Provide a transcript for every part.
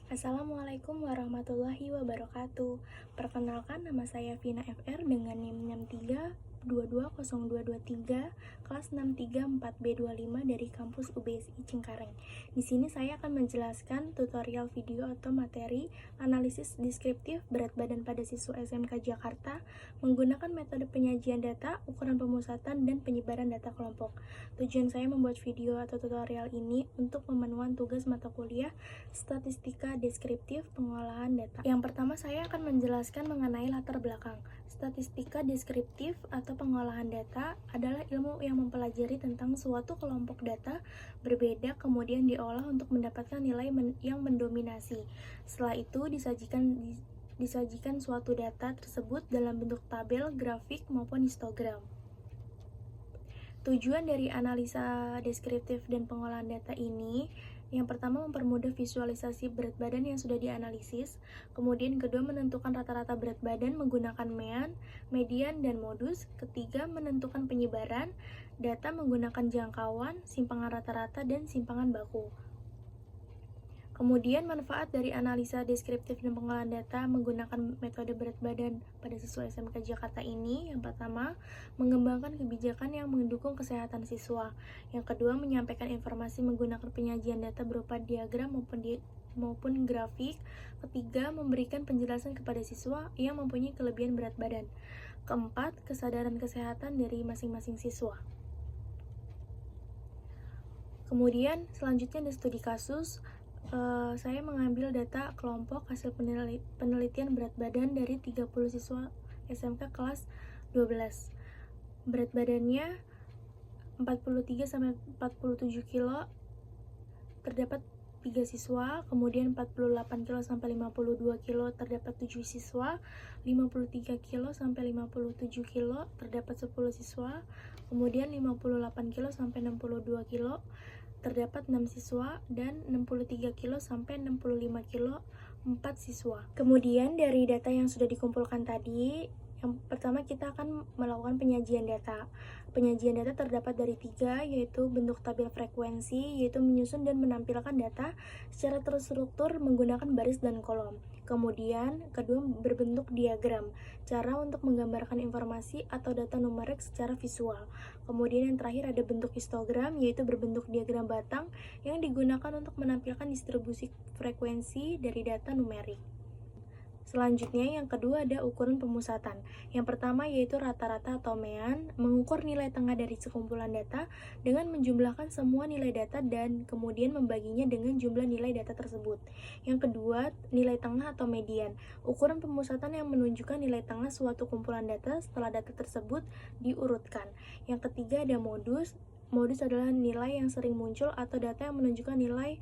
Assalamualaikum warahmatullahi wabarakatuh. Perkenalkan, nama saya Vina FR dengan NIM 63220223 kelas 634B25 dari kampus UBSI Cengkareng. Di sini saya akan menjelaskan tutorial video atau materi analisis deskriptif berat badan pada siswa SMK Jakarta menggunakan metode penyajian data, ukuran pemusatan, dan penyebaran data kelompok. Tujuan saya membuat video atau tutorial ini untuk pemenuhan tugas mata kuliah Statistika Deskriptif Pengolahan Data. Yang pertama, saya akan menjelaskan mengenai latar belakang. Statistika deskriptif atau pengolahan data adalah ilmu yang mempelajari tentang suatu kelompok data berbeda kemudian diolah untuk mendapatkan nilai yang mendominasi. Setelah itu disajikan suatu data tersebut dalam bentuk tabel, grafik, maupun histogram. Tujuan dari analisa deskriptif dan pengolahan data ini, yang pertama mempermudah visualisasi berat badan yang sudah dianalisis, kemudian kedua menentukan rata-rata berat badan menggunakan mean, median, dan modus, ketiga menentukan penyebaran data menggunakan jangkauan, simpangan rata-rata, dan simpangan baku. Kemudian manfaat dari analisa deskriptif dan pengolahan data menggunakan metode berat badan pada siswa SMK Jakarta ini, yang pertama, mengembangkan kebijakan yang mendukung kesehatan siswa. Yang kedua, menyampaikan informasi menggunakan penyajian data berupa diagram maupun grafik. Ketiga, memberikan penjelasan kepada siswa yang mempunyai kelebihan berat badan. Keempat, kesadaran kesehatan dari masing-masing siswa. Kemudian selanjutnya ada studi kasus. Saya mengambil data kelompok hasil penelitian berat badan dari 30 siswa SMK kelas 12. Berat badannya 43 sampai 47 kilo, terdapat 3 siswa, kemudian 48 kilo sampai 52 kilo terdapat 7 siswa, 53 kilo sampai 57 kilo terdapat 10 siswa, kemudian 58 kilo sampai 62 kilo terdapat 6 siswa, dan 63 kilo sampai 65 kilo 4 siswa. Kemudian dari data yang sudah dikumpulkan tadi, yang pertama kita akan melakukan penyajian data. Penyajian data terdapat dari 3, yaitu bentuk tabel frekuensi, yaitu menyusun dan menampilkan data secara terstruktur menggunakan baris dan kolom. Kemudian, kedua berbentuk diagram, cara untuk menggambarkan informasi atau data numerik secara visual. Kemudian yang terakhir ada bentuk histogram, yaitu berbentuk diagram batang yang digunakan untuk menampilkan distribusi frekuensi dari data numerik. Selanjutnya yang kedua ada ukuran pemusatan. Yang pertama yaitu rata-rata atau mean, mengukur nilai tengah dari sekumpulan data dengan menjumlahkan semua nilai data dan kemudian membaginya dengan jumlah nilai data tersebut. Yang kedua, nilai tengah atau median, ukuran pemusatan yang menunjukkan nilai tengah suatu kumpulan data setelah data tersebut diurutkan. Yang ketiga ada modus. Modus adalah nilai yang sering muncul atau data yang menunjukkan nilai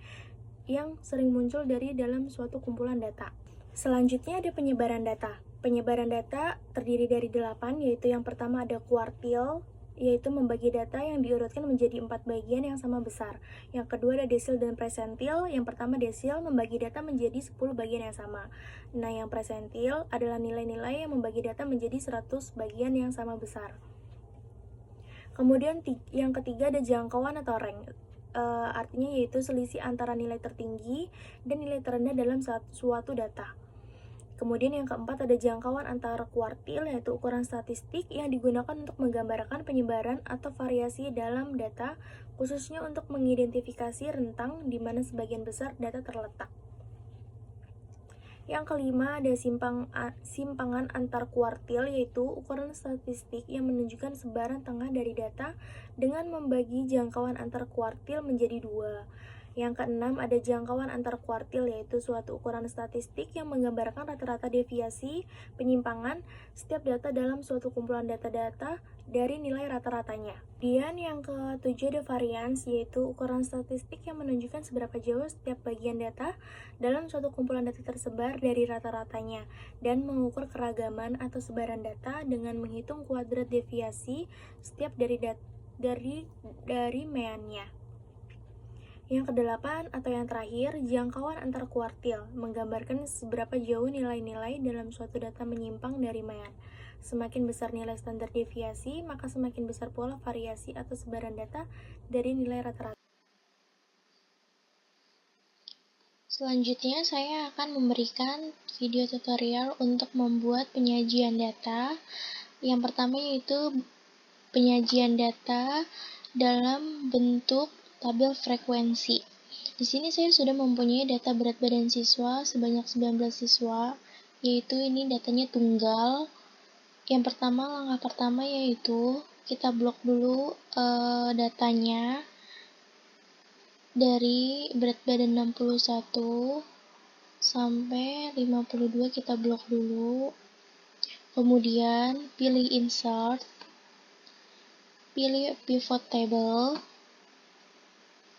yang sering muncul dari dalam suatu kumpulan data. Selanjutnya ada penyebaran data. Penyebaran data terdiri dari 8, yaitu yang pertama ada kuartil, yaitu membagi data yang diurutkan menjadi 4 bagian yang sama besar. Yang kedua ada desil dan presentil. Yang pertama desil membagi data menjadi 10 bagian yang sama. Nah, yang presentil adalah nilai-nilai yang membagi data menjadi 100 bagian yang sama besar. Kemudian yang ketiga ada jangkauan atau rank. Artinya yaitu selisih antara nilai tertinggi dan nilai terendah dalam suatu data. Kemudian yang keempat ada jangkauan antara kuartil, yaitu ukuran statistik yang digunakan untuk menggambarkan penyebaran atau variasi dalam data, khususnya untuk mengidentifikasi rentang di mana sebagian besar data terletak. Yang kelima ada simpangan antar kuartil, yaitu ukuran statistik yang menunjukkan sebaran tengah dari data dengan membagi jangkauan antar kuartil menjadi 2. Yang keenam ada jangkauan antar kuartil, yaitu suatu ukuran statistik yang menggambarkan rata-rata deviasi penyimpangan setiap data dalam suatu kumpulan data-data dari nilai rata-ratanya. Kemudian yang ketujuh ada varians, yaitu ukuran statistik yang menunjukkan seberapa jauh setiap bagian data dalam suatu kumpulan data tersebar dari rata-ratanya dan mengukur keragaman atau sebaran data dengan menghitung kuadrat deviasi setiap dari meannya. Yang kedelapan atau yang terakhir, jangkauan antar kuartil, menggambarkan seberapa jauh nilai-nilai dalam suatu data menyimpang dari mean. Semakin besar nilai standar deviasi, maka semakin besar pula variasi atau sebaran data dari nilai rata-rata. Selanjutnya saya akan memberikan video tutorial untuk membuat penyajian data. Yang pertama yaitu penyajian data dalam bentuk tabel frekuensi. Di sini saya sudah mempunyai data berat badan siswa sebanyak 19 siswa, yaitu ini datanya tunggal. Yang pertama, langkah pertama yaitu kita blok dulu datanya dari berat badan 61 sampai 52 kita blok dulu. Kemudian pilih insert, pilih pivot table,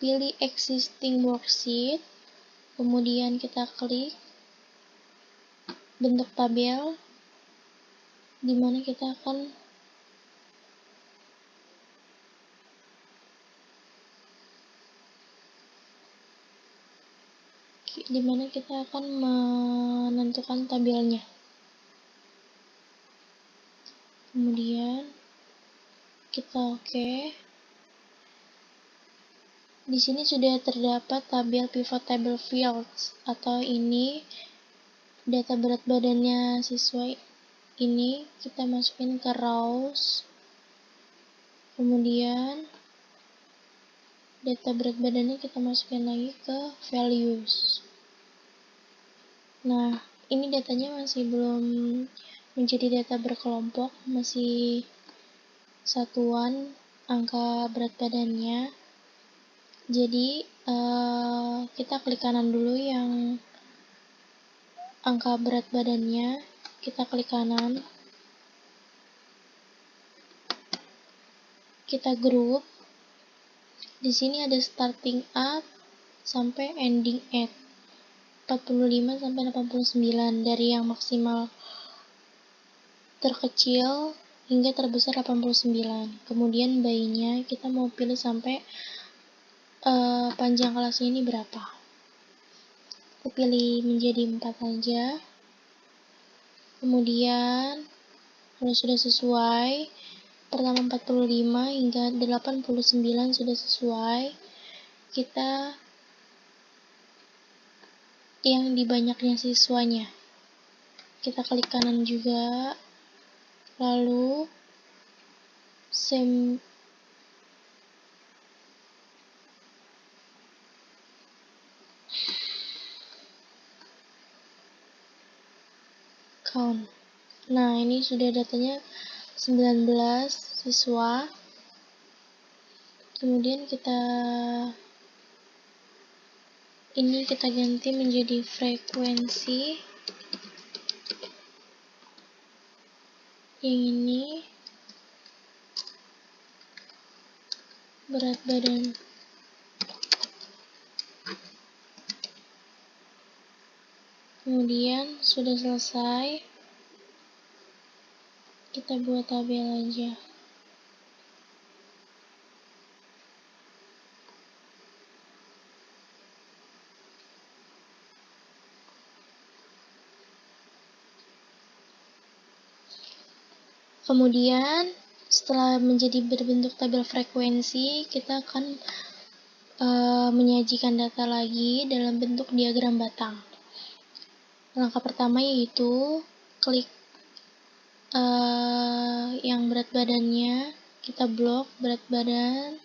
pilih existing worksheet, kemudian kita klik bentuk tabel, di mana kita akan menentukan tabelnya. Kemudian kita oke. Di sini sudah terdapat tabel pivot table fields, atau ini data berat badannya siswa. Ini kita masukin ke rows. Kemudian data berat badannya kita masukin lagi ke values. Nah, ini datanya masih belum menjadi data berkelompok, masih satuan angka berat badannya. Jadi kita klik kanan dulu yang angka berat badannya, kita klik kanan, kita group. Di sini ada starting at sampai ending at 45 sampai 89, dari yang maksimal terkecil hingga terbesar 89. Kemudian by-nya kita mau pilih sampai panjang kelasnya ini berapa. Aku pilih menjadi 4 aja. Kemudian kalau sudah sesuai, pertama 45 hingga 89 sudah sesuai, kita yang di banyaknya siswanya kita klik kanan juga, lalu count. Nah, ini sudah datanya 19 siswa. Kemudian kita ganti menjadi frekuensi. Yang ini berat badan. Kemudian sudah selesai, kita buat tabel aja. Kemudian setelah menjadi berbentuk tabel frekuensi, kita akan menyajikan data lagi dalam bentuk diagram batang. Langkah pertama yaitu klik yang berat badannya, kita blok berat badan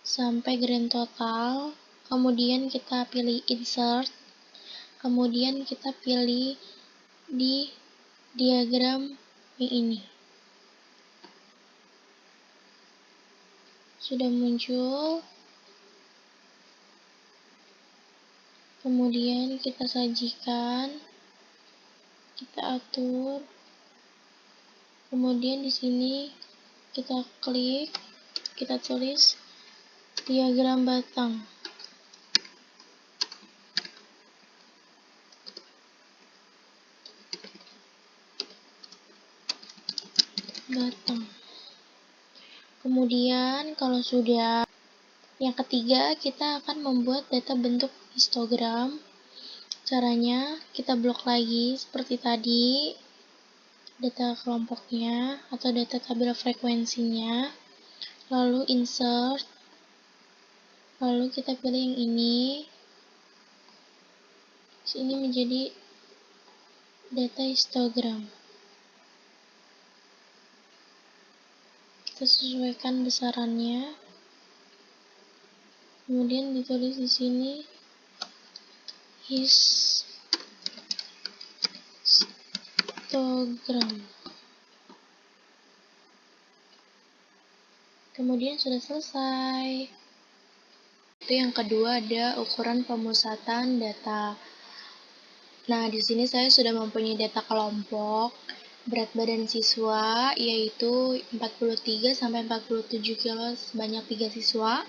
sampai grand total. Kemudian kita pilih insert, kemudian kita pilih di diagram yang ini. Sudah muncul. Kemudian kita sajikan, kita atur. Kemudian di sini kita klik, kita tulis diagram batang. Kemudian kalau sudah, yang ketiga kita akan membuat data bentuk histogram. Caranya kita blok lagi seperti tadi data kelompoknya atau data tabel frekuensinya, lalu insert, lalu kita pilih yang ini, ini menjadi data histogram. Kita sesuaikan besarannya. Kemudian ditulis di sini histogram. Kemudian sudah selesai. Itu yang kedua ada ukuran pemusatan data. Nah, di sini saya sudah mempunyai data kelompok berat badan siswa yaitu 43 sampai 47 kilo sebanyak 3 siswa,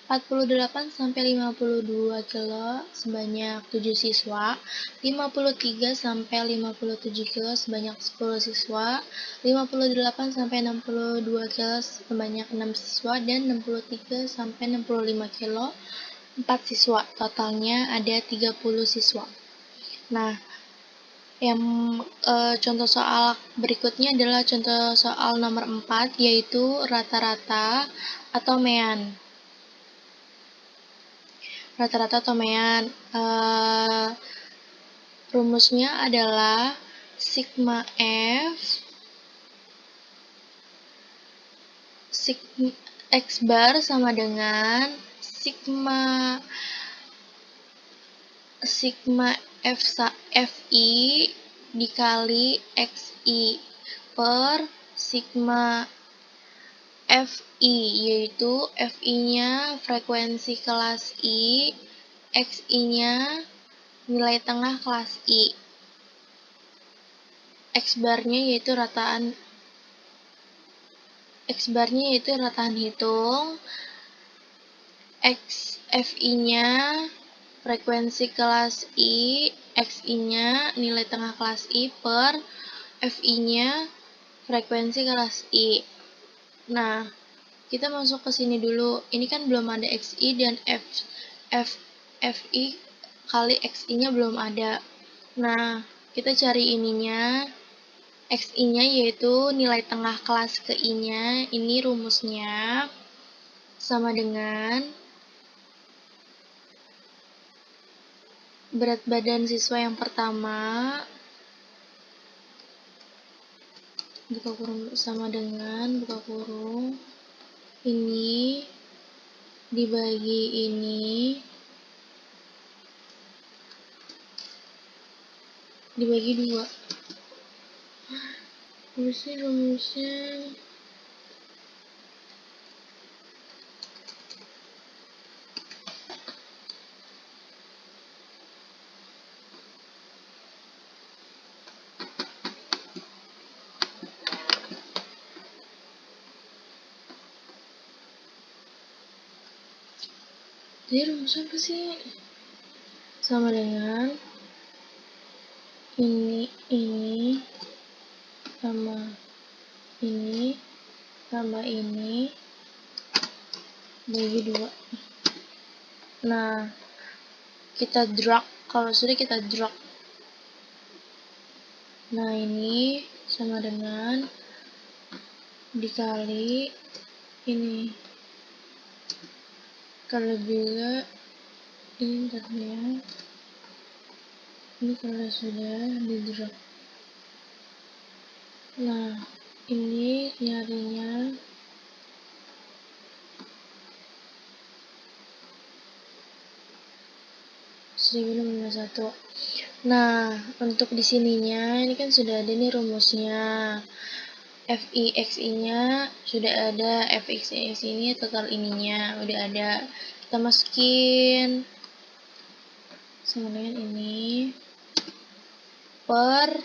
48 sampai 52 kilo sebanyak 7 siswa, 53 sampai 57 kilo sebanyak 10 siswa, 58 sampai 62 kilo sebanyak 6 siswa, dan 63 sampai 65 kilo 4 siswa. Totalnya ada 30 siswa. Nah, yang contoh soal berikutnya adalah contoh soal nomor 4, yaitu rata-rata atau mean. Rata-rata atau mean, rumusnya adalah sigma F X bar sama dengan sigma FI dikali XI per sigma FI, yaitu FI-nya frekuensi kelas I, XI-nya nilai tengah kelas I. X-barnya yaitu rataan hitung, FI-nya frekuensi kelas I, XI-nya nilai tengah kelas I, per FI-nya frekuensi kelas I. Nah, kita masuk ke sini dulu. Ini kan belum ada XI dan FI kali XI-nya belum ada. Nah, kita cari ininya. XI-nya yaitu nilai tengah kelas ke I-nya. Ini rumusnya sama dengan berat badan siswa yang pertama buka kurung sama dengan buka kurung ini dibagi ini dibagi 2. Rumusnya jadi rumusnya apa sih? Sama dengan ini sama ini tambah ini bagi 2. Nah, kita drag, kalau sudah kita drag. Nah, ini sama dengan dikali ini. Kalau juga ini tadinya ini kalau sudah di drag. Nah, ini nyarinya satu. Nah, untuk di sininya ini kan sudah ada nih rumusnya. FI/XI-nya sudah ada, FX ini total ininya udah ada. Kita masukin sama dengan ini per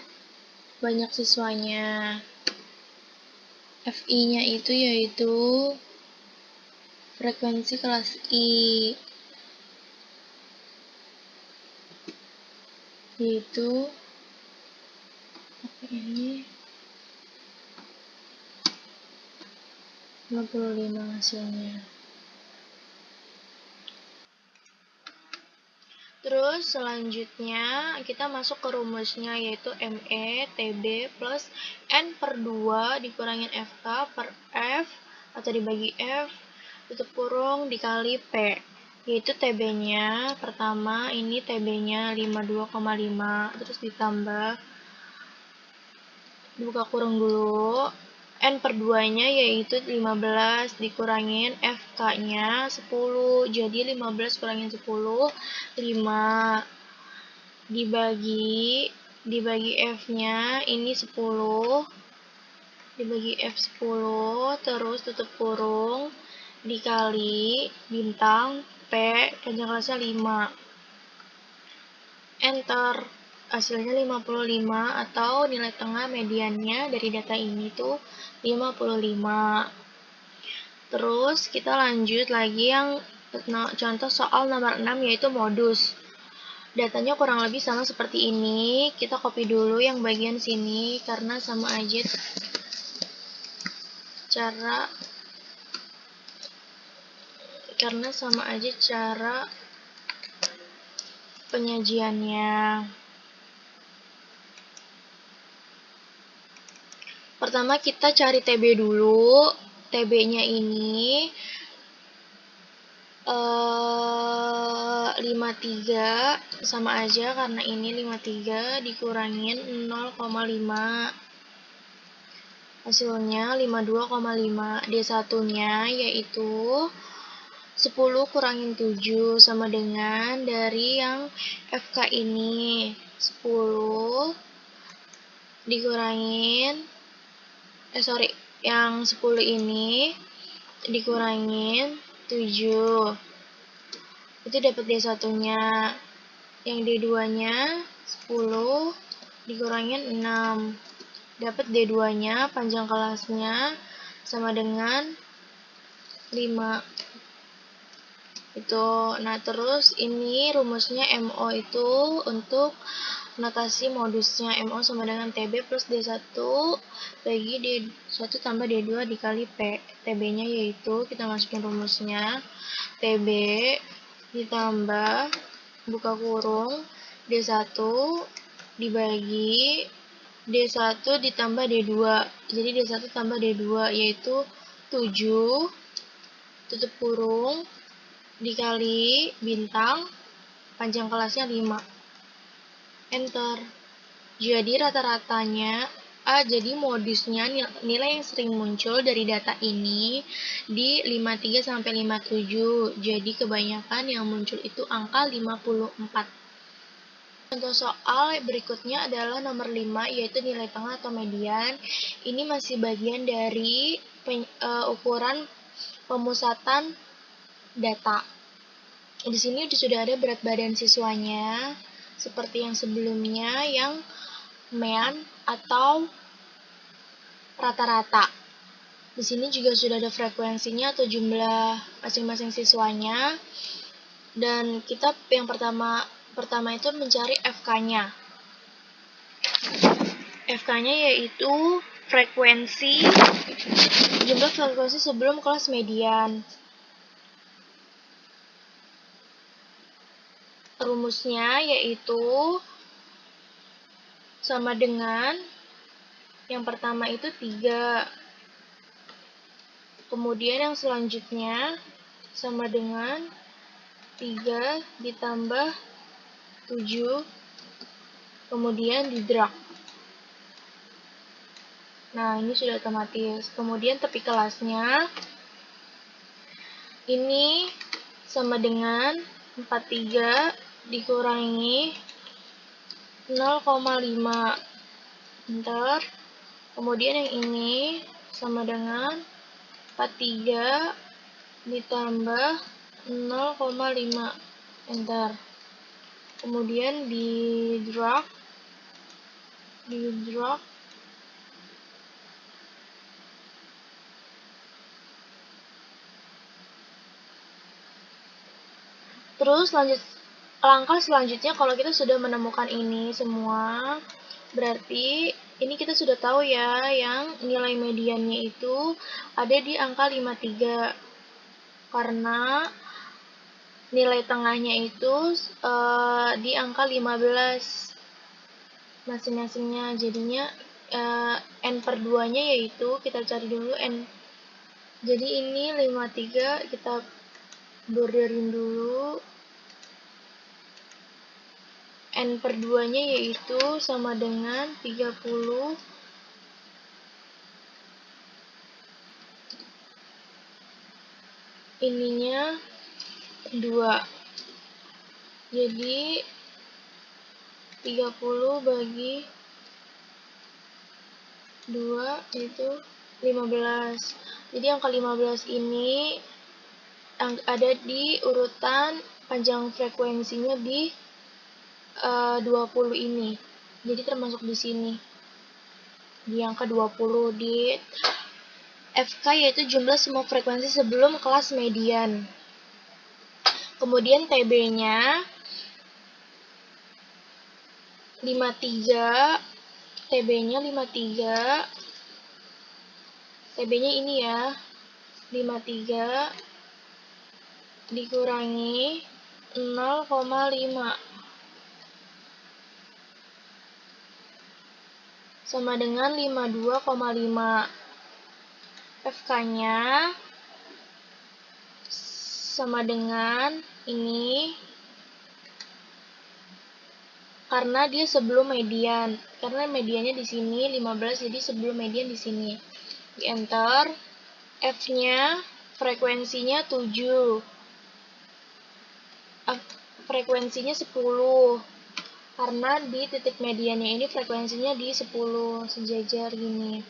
banyak siswanya. FI-nya itu yaitu frekuensi kelas I, yaitu ini 55 hasilnya. Terus selanjutnya kita masuk ke rumusnya, yaitu ME TB plus N per 2 dikurangin FK per F atau dibagi F tutup kurung dikali P. yaitu TB-nya pertama ini TB-nya 52,5, terus ditambah buka kurung dulu N per 2-nya yaitu 15 dikurangin FK-nya 10, jadi 15 kurangin 10 5 dibagi F-nya ini 10 dibagi F10, terus tutup kurung dikali bintang P panjang kelasnya 5, enter. Hasilnya 55 atau nilai tengah mediannya dari data ini tuh 55. Terus kita lanjut lagi yang contoh soal nomor 6 yaitu modus. Datanya kurang lebih sama seperti ini. Kita copy dulu yang bagian sini karena sama aja cara penyajiannya. Pertama kita cari TB dulu. TB-nya ini 53 sama aja karena ini 53 dikurangin 0,5. Hasilnya 52,5. D1-nya yaitu 10 kurangin 7 sama dengan dari yang FK ini 10 dikurangin yang 10 ini dikurangin 7 itu dapat D1-nya. Yang D2-nya 10 dikurangin 6 dapat D2-nya panjang kelasnya sama dengan 5 itu. Nah terus ini rumusnya MO itu untuk notasi modusnya MO sama dengan TB plus D1 bagi D1 tambah D2 dikali P. TB-nya yaitu kita masukin rumusnya TB ditambah buka kurung D1 dibagi D1 ditambah D2. Jadi D1 tambah D2 yaitu 7 tutup kurung dikali bintang panjang kelasnya 5, enter. Jadi rata-ratanya jadi modusnya nilai yang sering muncul dari data ini di 53 sampai 57. Jadi kebanyakan yang muncul itu angka 54. Contoh soal berikutnya adalah nomor 5 yaitu nilai tengah atau median. Ini masih bagian dari ukuran pemusatan data. Di sini sudah ada berat badan siswanya seperti yang sebelumnya yang mean atau rata-rata. Di sini juga sudah ada frekuensinya atau jumlah masing-masing siswanya. Dan kita yang pertama itu mencari FK-nya. FK-nya yaitu jumlah frekuensi sebelum kelas median. Rumusnya yaitu sama dengan yang pertama itu 3. Kemudian yang selanjutnya sama dengan 3 ditambah 7. Kemudian di drag. Nah, ini sudah otomatis. Kemudian tepi kelasnya ini sama dengan 43 dikurangi 0,5, enter. Kemudian yang ini sama dengan 43 ditambah 0,5, enter. Kemudian di drag terus langkah selanjutnya kalau kita sudah menemukan ini semua, berarti ini kita sudah tahu ya yang nilai mediannya itu ada di angka 53 karena nilai tengahnya itu di angka 15 masing-masingnya. Jadinya N per 2 nya yaitu kita cari dulu N. Jadi ini 53 kita borderin dulu. N per 2 nya yaitu sama dengan 30 ininya 2. Jadi 30 bagi 2 itu 15. Jadi angka 15 ini ada di urutan panjang frekuensinya di 20 ini. Jadi termasuk di sini. Di angka 20 di FK yaitu jumlah semua frekuensi sebelum kelas median. Kemudian TB-nya 53. TB-nya 53. TB-nya ini ya. 53 dikurangi 0,5 sama dengan 52,5. FK-nya sama dengan ini karena dia sebelum median. Karena mediannya di sini 15, jadi sebelum median di sini. Di enter. F-nya frekuensinya 7. Frekuensinya 10. Karena di titik mediannya ini frekuensinya di 10, sejajar gini.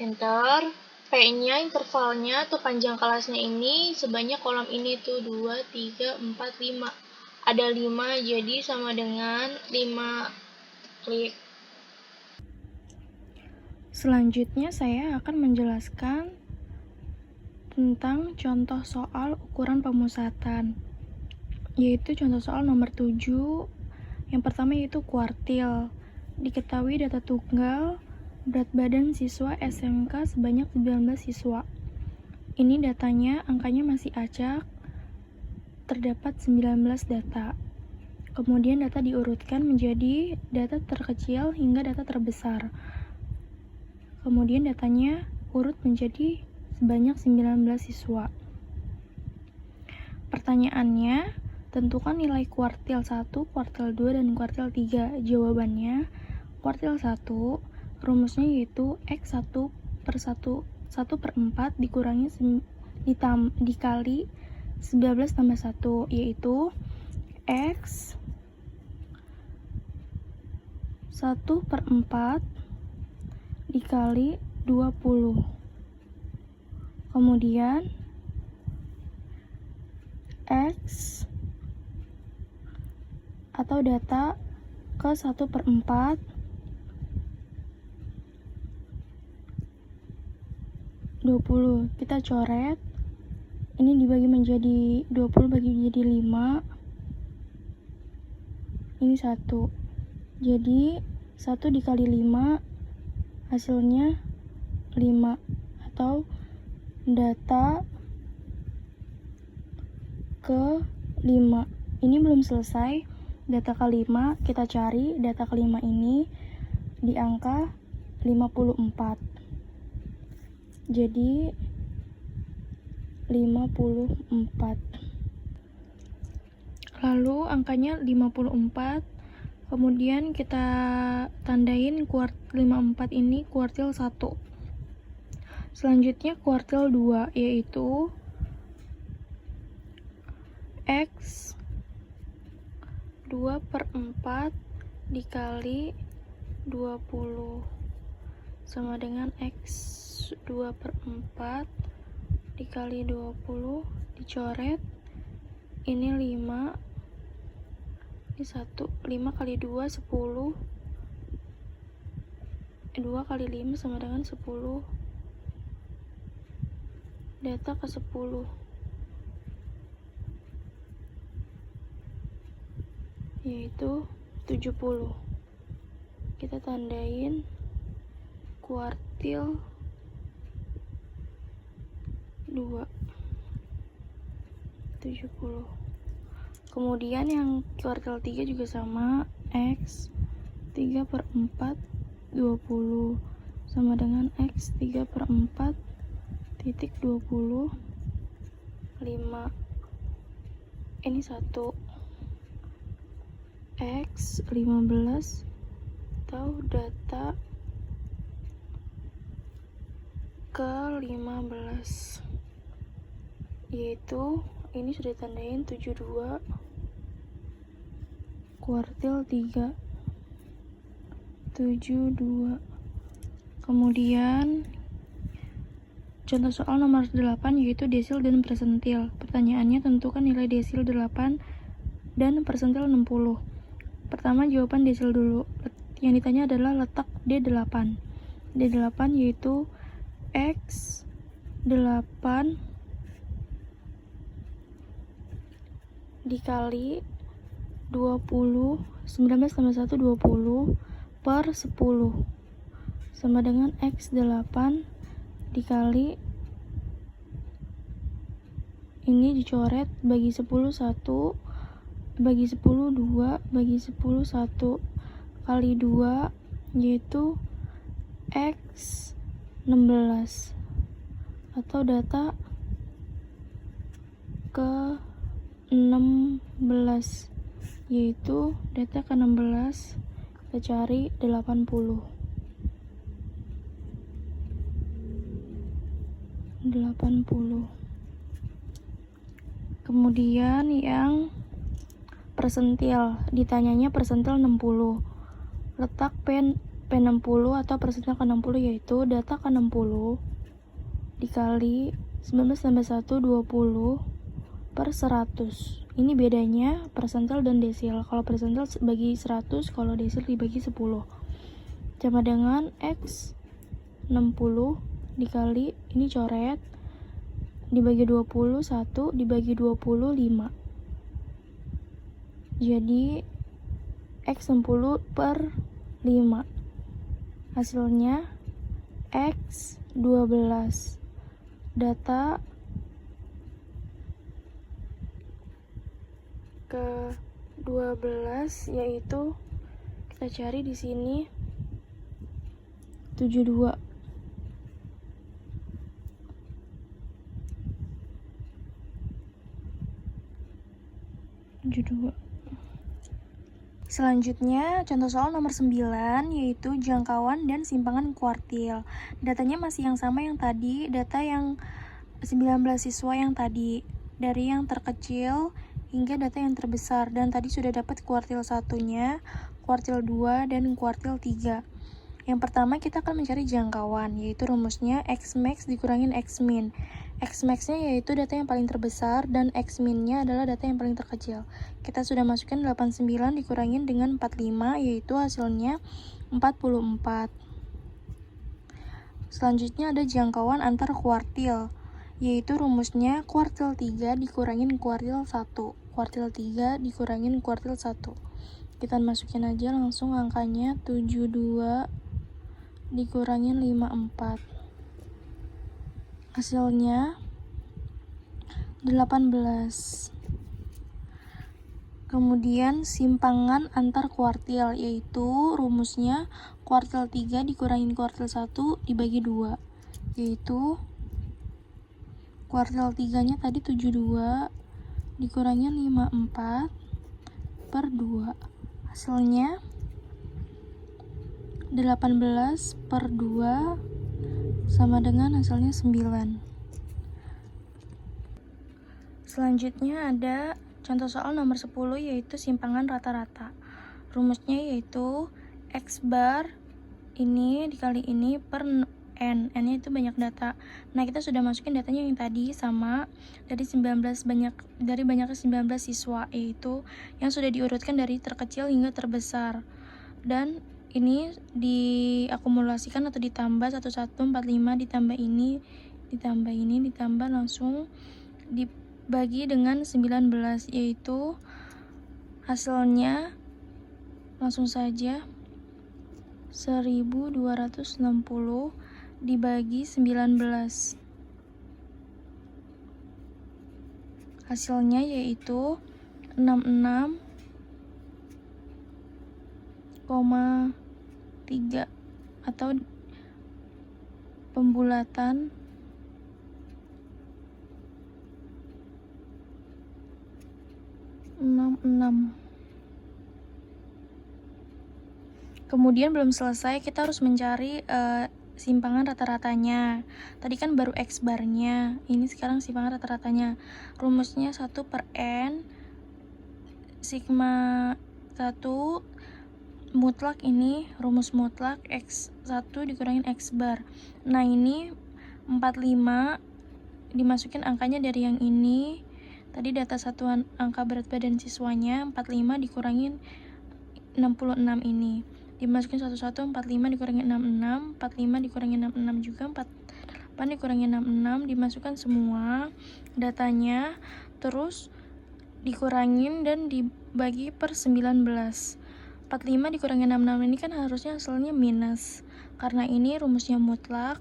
Enter. P-nya intervalnya atau panjang kelasnya ini sebanyak kolom ini tuh 2, 3, 4, 5. Ada 5, jadi sama dengan 5. Klik. Selanjutnya saya akan menjelaskan tentang contoh soal ukuran pemusatan, yaitu contoh soal nomor 7. Yang pertama yaitu kuartil. Diketahui data tunggal berat badan siswa SMK sebanyak 19 siswa. Ini datanya, angkanya masih acak, terdapat 19 data. Kemudian data diurutkan menjadi data terkecil hingga data terbesar. Kemudian datanya urut menjadi sebanyak 19 siswa. Pertanyaannya, tentukan nilai kuartil 1, kuartil 2, dan kuartil 3. Jawabannya, kuartil 1, rumusnya yaitu X1 per 4 dikurangi dikali 19 tambah 1, yaitu X 1 per 4 dikali 20. Kemudian X atau data ke 1 per 4 20. Kita coret. Ini dibagi menjadi 20 bagi menjadi 5. Ini 1. Jadi 1 dikali 5 hasilnya 5, atau data ke 5. Ini belum selesai. Data ke 5 kita cari. Data ke 5 ini di angka 54. Jadi 54. Lalu angkanya 54. Kemudian kita tandain 54 ini kuartil 1. Selanjutnya kuartil 2, yaitu X 2 per 4 dikali 20 sama dengan X 2 per 4 dikali 20, dicoret. Ini 5, ini 1, 5 kali 2 10, 2 kali 5 sama dengan 10. Data ke 10 yaitu 70. Kita tandain kuartil 2 70. Kemudian yang kuartil 3 juga sama, X 3 per 4 20 sama dengan X 3 per 4 titik 20 5. ini 1 X 15 atau data ke-15, yaitu ini sudah ditandain 72 kuartil 3 72. Kemudian contoh soal nomor 8 yaitu desil dan persentil. Pertanyaannya tentukan nilai desil 8 dan persentil 60. Pertama jawaban desil dulu. Yang ditanya adalah letak D8. D8 yaitu X 8 dikali 20, 19 tambah 1 20 per 10 sama dengan X 8 dikali ini dicoret bagi 10 1 bagi 10 2 bagi 10 1 kali 2 yaitu X 16 atau data ke 16 yaitu data ke 16 kita cari 80. Kemudian yang persentil, ditanyanya persentil 60. Letak P60 atau persentil ke 60 yaitu data ke 60 dikali 19 tambah 1 20 per 100. Ini bedanya persentil dan desil. Kalau persentil bagi 100, kalau desil dibagi 10. Sama dengan X 60 dikali ini coret dibagi 20 1 dibagi 20 5. Jadi X 60 per 5. Hasilnya X 12. Data ke 12 yaitu kita cari di sini 72. Selanjutnya contoh soal nomor 9 yaitu jangkauan dan simpangan kuartil. Datanya masih yang sama yang tadi, data yang 19 siswa yang tadi, dari yang terkecil hingga data yang terbesar, dan tadi sudah dapat kuartil 1-nya, kuartil 2 dan kuartil 3. Yang pertama kita akan mencari jangkauan, yaitu rumusnya X max dikurangin X min. X max-nya yaitu data yang paling terbesar dan X min-nya adalah data yang paling terkecil. Kita sudah masukkan 89 dikurangin dengan 45 yaitu hasilnya 44. Selanjutnya ada jangkauan antar kuartil, yaitu rumusnya kuartil 3 dikurangin kuartil 1. Kuartil 3 dikurangin kuartil 1. Kita masukin aja langsung angkanya 72 dikurangin 54. Hasilnya 18. Kemudian simpangan antar kuartil, yaitu rumusnya kuartil 3 dikurangin kuartil 1 dibagi 2, yaitu kuartil 3-nya tadi 72 dikurangin 54 per 2. Hasilnya 18 per 2 sama dengan hasilnya 9. Selanjutnya ada contoh soal nomor 10 yaitu simpangan rata-rata. Rumusnya yaitu X bar ini dikali ini per N-nya itu banyak data. Nah, kita sudah masukin datanya yang tadi sama dari banyaknya 19 siswa, yaitu yang sudah diurutkan dari terkecil hingga terbesar. Dan ini diakumulasikan atau ditambah 1145 ditambah ini ditambah langsung dibagi dengan 19, yaitu hasilnya langsung saja 1260 dibagi 19. Hasilnya yaitu 66,3 atau pembulatan 66. Kemudian belum selesai, kita harus mencari simpangan rata-ratanya. Tadi kan baru X barnya, ini sekarang simpangan rata-ratanya. Rumusnya 1/n sigma 1 mutlak, ini rumus mutlak X1 dikurangin X bar. Nah ini 45 dimasukin angkanya dari yang ini. Tadi data satuan angka berat badan siswanya 45 dikurangin 66 ini. Dimasukin satu-satu, 45 dikurangi 66, 45 dikurangi 66 juga, 48 dikurangi 66, dimasukkan semua datanya, terus dikurangin dan dibagi per 19. 45 dikurangi 66 ini kan harusnya hasilnya minus. Karena ini rumusnya mutlak,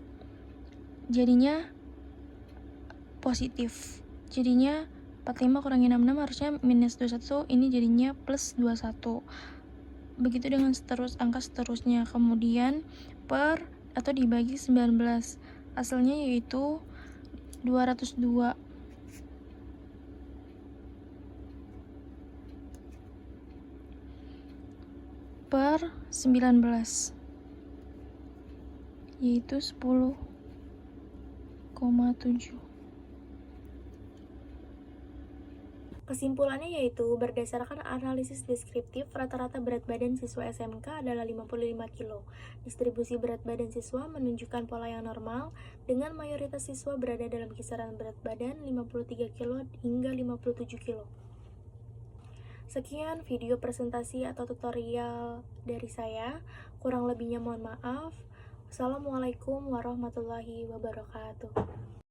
jadinya positif. Jadinya 45 kurangi 66 harusnya minus 21, ini jadinya plus 21. Begitu dengan angka seterusnya. Kemudian per atau dibagi 19, hasilnya yaitu 202. Per 19 yaitu 10,7. Kesimpulannya yaitu, berdasarkan analisis deskriptif, rata-rata berat badan siswa SMK adalah 55 kg. Distribusi berat badan siswa menunjukkan pola yang normal, dengan mayoritas siswa berada dalam kisaran berat badan 53 kg hingga 57 kg. Sekian video presentasi atau tutorial dari saya. Kurang lebihnya mohon maaf. Wassalamualaikum warahmatullahi wabarakatuh.